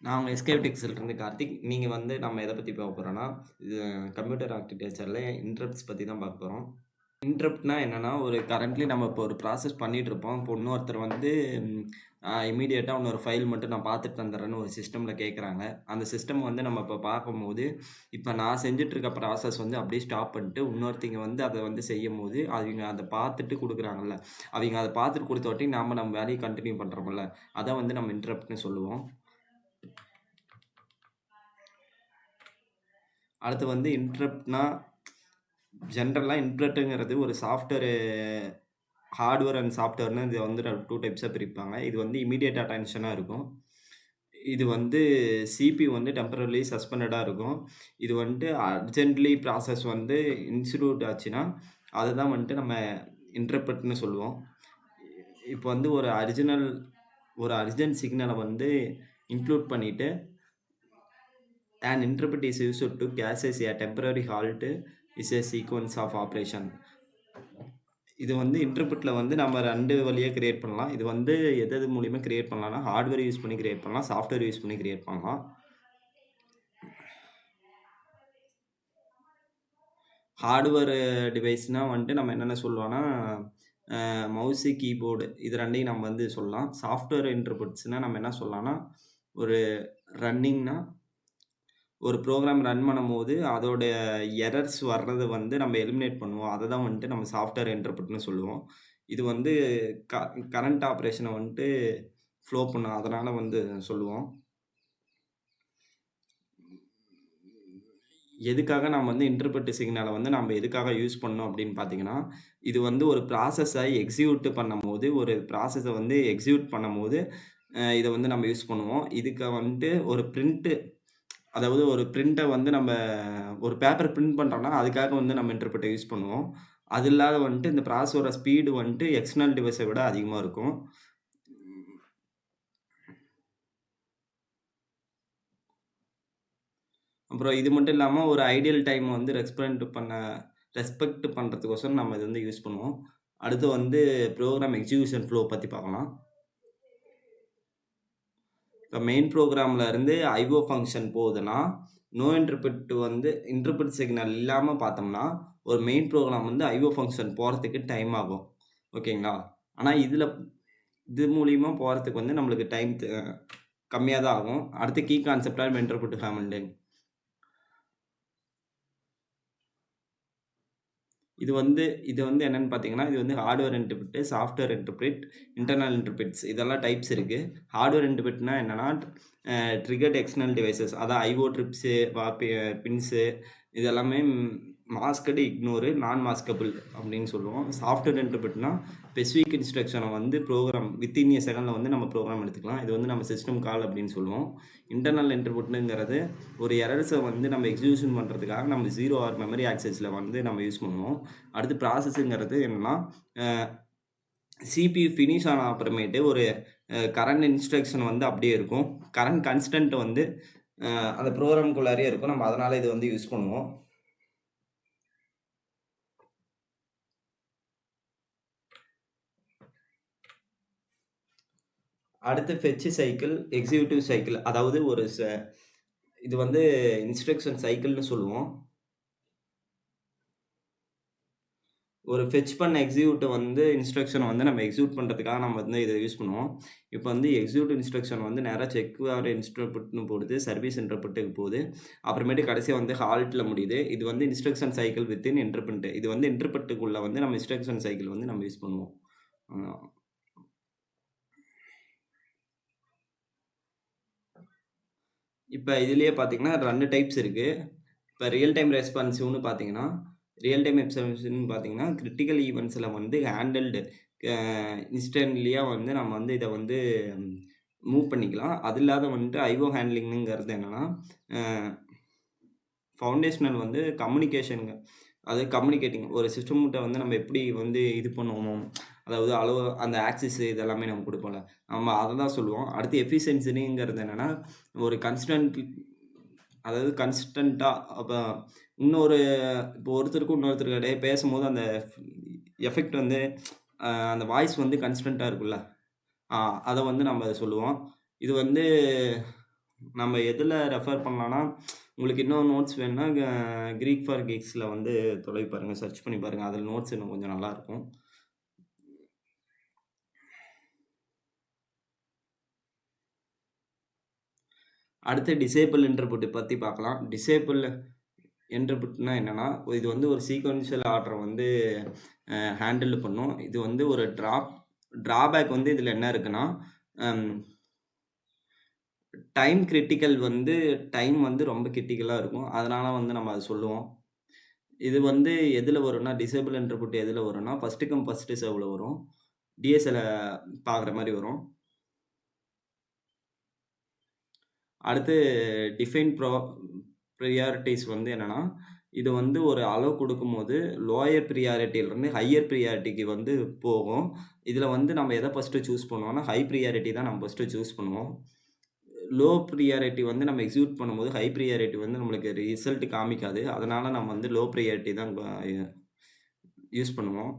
நான் உங்க எஸ்கேப் டெக்ஸ்டைல்ஸ்லேருந்து கார்த்திக். நீங்க வந்து நம்ம எத பத்தி பார்க்க போறோம்னா, இது கம்ப்யூட்டர் ஆர்க்கிடெக்சர்ல இன்டரப்ட்ஸ் பத்தி தான் பார்க்க போறோம். இன்டரப்ட்னா என்னன்னா, ஒரு கரண்ட்லி நம்ம இப்போ ஒரு ப்ராசஸ் பண்ணிட்டுருப்போம். இப்போ இன்னொருத்தர் வந்து இம்மீடியட்டா இன்னொரு ஃபைல் மட்டும் நான் பார்த்துட்டு வந்துர்றேன்னு ஒரு சிஸ்டம்ல கேட்குறாங்க. அந்த சிஸ்டம் வந்து நம்ம இப்போ பார்க்கும்போது, இப்ப நான் செஞ்சுட்டு இருக்க ப்ராசஸ் வந்து அப்படியே ஸ்டாப் பண்ணிட்டு, இன்னொருத்தங்க வந்து அத வந்து செய்யும்போது, அவிங்க அத பார்த்துட்டு குடுக்குறாங்கல்ல, அவிங்க அத பார்த்துட்டு குடுத்தவாட்டி நாம நம்ம வேலைய கன்டின்யூ பண்றோம்ல, அத வந்து நம்ம இன்டரப்ட்ன்னு சொல்லுவோம். அடுத்து வந்து இன்டரப்ட்னா, ஜெனரலா இன்டரப்ட்ங்கிறது ஒரு சாஃப்ட்வேர் ஹார்ட்வேர் அண்ட் சாஃப்ட்வேர்ன்னு இத வந்து 2 டைப்ஸா பிரிப்பாங்க. இது வந்து இம்மீடியேட் அட்டென்ஷனா இருக்கும். இது வந்து சிபியூ வந்து டெம்பரரிலி சஸ்பெண்டடா இருக்கும். இது வந்துட்டு அர்ஜென்ட்லி ப்ராசஸ் வந்து இன்ஸ்டிடியூட் ஆச்சுன்னா, அததான் வந்துட்டு நம்ம இன்டர்ப்ரெட்ன்னு சொல்லுவோம். இப்போ வந்து ஒரு அர்ஜென்ட் சிக்னல வந்து இன்க்ளூட் பண்ணிட்டு, an interpret is used to caches a temporary halt is a sequence of operation. இது வந்து இன்டர்பிரெட்ல வந்து நம்ம 2 வழியா கிரியேட் பண்ணலாம். இது வந்து எது எது மூலியமா கிரியேட் பண்ணலாம்னா, ஹார்ட்வேர் யூஸ் பண்ணி கிரியேட் பண்ணலாம். சாஃப்ட்வேர் யூஸ் பண்ணி கிரியேட் பண்ணலாம். ஹார்ட்வேர் டிவைஸ்னா வந்துட்டு நம்ம என்னென்ன சொல்லலாம்னா, மவுஸு, கீபோர்டு இது 2யும் நம்ம வந்து சொல்லலாம். சாஃப்ட்வேர் இன்டர்பிரெட்ஸ்னா நம்ம என்ன சொல்லலாம்னா, ஒரு ரன்னிங்னா ஒரு ப்ரோகிராம் ரன் பண்ணும்போது, அதோட எரர்ஸ் வர்றத வந்து நம்ம எலிமினேட் பண்ணுவோம். அததான் வந்துட்டு நம்ம சாஃப்ட்வேர் இன்டர்பிரெட்ன்னு சொல்லுவோம். இது வந்து க கரண்ட் ஆப்பரேஷன வந்துட்டு ஃப்ளோ பண்ணும். அதனால வந்து சொல்லுவோம். எதுக்காக நம்ம வந்து இன்டர்பிரெட் சிக்னல வந்து நம்ம எதுக்காக யூஸ் பண்ணோம் அப்படின்னு பார்த்தீங்கன்னா, இது வந்து ஒரு ப்ராசஸ எக்ஸிக்யூட் பண்ணும்போது, ஒரு ப்ராசஸ வந்து எக்ஸிக்யூட் பண்ணும்போது, இத வந்து நம்ம யூஸ் பண்ணுவோம். இதுக்கு வந்துட்டு ஒரு அதாவது ஒரு பிரிண்ட்ட வந்து நம்ம ஒரு பேப்பர் பிரிண்ட் பண்றோம்னா, அதுக்காக வந்து நம்ம இன்டர்பிரெட்ட யூஸ் பண்ணுவோம். அது இல்லாத வந்துட்டு இந்த ப்ராசஸரோட ஸ்பீடு வந்துட்டு எக்ஸ்டர்னல் டிவைஸ விட அதிகமா இருக்கும். அப்புறம் இது மட்டும் இல்லாம ஒரு ஐடியல் டைம் வந்து ரெஸ்பெக்ட் பண்றதுக்கோசரம் நம்ம இத வந்து யூஸ் பண்ணுவோம். அடுத்து வந்து ப்ரோகிராம் எக்ஸிகியூஷன் ஃப்ளோ பத்தி பார்க்கலாம். இப்ப மெயின் ப்ரோகிராம்ல இருந்து ஐஓ ஃபங்ஷன் போகுதுன்னா, நோ இன்டர்பிரெட் வந்து இன்டர்பிரெட் சிக்னல் இல்லாம பார்த்தோம்னா, ஒரு மெயின் ப்ரோகிராம் வந்து ஐஓ ஃபங்ஷன் போறதுக்கு டைம் ஆகும். ஓகேங்களா? ஆனா இது மூலியமா போறதுக்கு வந்து நம்மளுக்கு டைம் கம்மியா தான் ஆகும். அடுத்து key concept or interrupt handling. இது வந்து என்னன்னு பார்த்தீங்கன்னா, இது வந்து hardware interrupt, software interrupt, internal interrupts இதெல்லாம் டைப்ஸ் இருக்கு. ஹார்ட்வேர் இன்டர்பிரெட்னா என்னன்னா, ட்ரிகர்ட் எக்ஸ்டர்னல் டிவைஸஸ் அதான் ஐஓ ட்ரிப்ஸு, பின்ஸு இது எல்லாமே மாஸ்க்டு, இக்னோர், நான் மாஸ்கபிள் அப்படின்னு சொல்லுவோம். சாஃப்ட்வேர் இன்டர்பிரெட்னா ஸ்பெசிஃபிக் இன்ஸ்ட்ரக்ஷன வந்து ப்ரோகிராம் வித்தின் எ செகண்ட்ல வந்து நம்ம ப்ரோகிராம் எடுத்துக்கலாம். இது வந்து நம்ம சிஸ்டம் கால் அப்படின்னு சொல்லுவோம். இன்டர்னல் இன்டர்பிரெட்ங்கிறது ஒரு எரர்ஸ வந்து நம்ம எக்ஸிகியூஷன் பண்றதுக்காக நம்ம 0 ஆர் மெமரி ஆக்சஸ்ல வந்து நம்ம யூஸ் பண்ணுவோம். அடுத்து ப்ராசஸ்ங்கிறது என்னன்னா, அ சிபியூ ஃபினிஷ் ஆன அப்புறமேட்டு ஒரு கரண்ட் இன்ஸ்ட்ரக்ஷன் வந்து அப்படியே இருக்கும். கரண்ட் கன்ஸ்டன்ட் வந்து அந்த ப்ரோகிராம்குள்ளாரயே இருக்கும். நம்ம அதனால இத வந்து யூஸ் பண்ணுவோம். அடுத்து ஃபெட்ச் சைக்கிள், எக்ஸிக்யூட்டிவ் சைக்கிள் அதாவது இது வந்து இன்ஸ்ட்ரக்ஷன் சைக்கிள்னு சொல்லுவோம். ஒரு ஃபெட்ச் பண்ண இன்ஸ்ட்ரக்ஷன வந்து நம்ம எக்ஸிக்யூட் பண்றதுக்காக நம்ம வந்து இத யூஸ் பண்ணுவோம். இப்ப வந்து எக்ஸிக்யூட் இன்ஸ்ட்ரக்ஷன் வந்து நேரா செக் ஆர் இன்டர்பிரெட்ன்னு போடுது. சர்வீஸ் இன்டர்பிரெட்க்கு போகுது. அப்புறமேட்டு கடைசியா வந்து ஹால்ட்ல முடியுது. இது வந்து இன்ஸ்ட்ரக்ஷன் சைக்கிள் வித்தின் இன்டர்பிரெட். இது வந்து இன்டர்பிரெட்க்குள்ள வந்து நம்ம இன்ஸ்ட்ரக்ஷன் சைக்கிள் வந்து நம்ம யூஸ் பண்ணுவோம். அ இப்ப இதிலேயே பார்த்தீங்கன்னா 2 டைப்ஸ் இருக்கு. இப்ப ரியல் டைம் ரெஸ்பான்சிவ்னு பார்த்தீங்கன்னா, கிரிட்டிக்கல் ஈவென்ட்ஸ்ல வந்து ஹேண்டில்டு அ இன்ஸ்டன்ட்லியா வந்து நம்ம வந்து இத வந்து மூவ் பண்ணிக்கலாம். அது இல்லாத வந்துட்டு ஐஓ ஹேண்ட்லிங்ங்கிறது என்னன்னா, அ ஃபவுண்டேஷனல் வந்து கம்யூனிகேஷன்ங்க. அதாவது கம்யூனிகேட்டிங் ஒரு சிஸ்டம்கிட்ட வந்து நம்ம எப்படி வந்து இது பண்ணுவோமோ, அதாவது அந்த ஆக்சஸ் இது எல்லாமே நம்ம குடுப்போம்ல. நம்ம அத தான் சொல்லுவோம். அடுத்து எஃபிஷியன்சிங்கிறது என்னன்னா, ஒரு கன்ஸ்டன்ட்டா அப்ப இன்னொரு இப்போ ஒருத்தருக்கும் இன்னொருத்தருக்கு இடையே பேசும்போது அந்த எஃபெக்ட் வந்து அந்த வாய்ஸ் வந்து கன்ஸ்டன்ட்டா இருக்கும்ல. அ அத வந்து நம்ம சொல்லுவோம். இது வந்து நம்ம எதுல ரெஃபர் பண்ணலாம்னா, உங்களுக்கு இன்னும் நோட்ஸ் வேணும்னா, கிரீக் ஃபார் கீக்ஸ்ல வந்து தொலைவி பாருங்க. சர்ச் பண்ணி பாருங்க. அதில நோட்ஸ் இன்னும் கொஞ்சம் நல்லாருக்கும். அடுத்து டிசேபிள் இன்டர்பிரெட் பத்தி பார்க்கலாம். டிசேபிள் இன்டர்பிரெட்னா என்னன்னா, இது வந்து ஒரு சீக்வென்ஷியல் ஆர்டர வந்து ஹேண்டில் பண்ணும். இது வந்து ஒரு டிராபேக் வந்து இதில என்ன இருக்குன்னா, அம் டைம் வந்து ரொம்ப கிரிட்டிக்கலா இருக்கும். அதனால வந்து நம்ம அத சொல்லுவோம். இது வந்து எதுல வரும்னா, டிசேபிள் இன்டர்பிரெட் எதுல வரும்னா, ஃபர்ஸ்ட் கம் ஃபர்ஸ்ட் செர்வ்ல வரும். டிஎஸ்எல்ல பார்க்குற மாரி வரும். அடுத்து டிஃபைன் பிரையாரிட்டீஸ் வந்து என்னன்னா, இது வந்து ஒரு அளவு குடுக்கும்போது, லோயர் பிரையாரிட்டிலருந்து ஹையர் பிரையாரிட்டிக்கு வந்து போகும். இதுல வந்து நம்ம எத ஃபர்ஸ்ட்டு சூஸ் பண்ணுவோம்னா, ஹை பிரையாரிட்டி தான் நம்ம ஃபர்ஸ்ட்டு சூஸ் பண்ணுவோம். லோ பிரையாரிட்டி வந்து நம்ம எக்ஸிக்யூட் பண்ணும்போது, ஹை பிரையாரிட்டி வந்து நம்மளுக்கு ரிசல்ட் காமிக்காது. அதனால நம்ம வந்து லோ பிரையாரிட்டி தான் யூஸ் பண்ணுவோம்.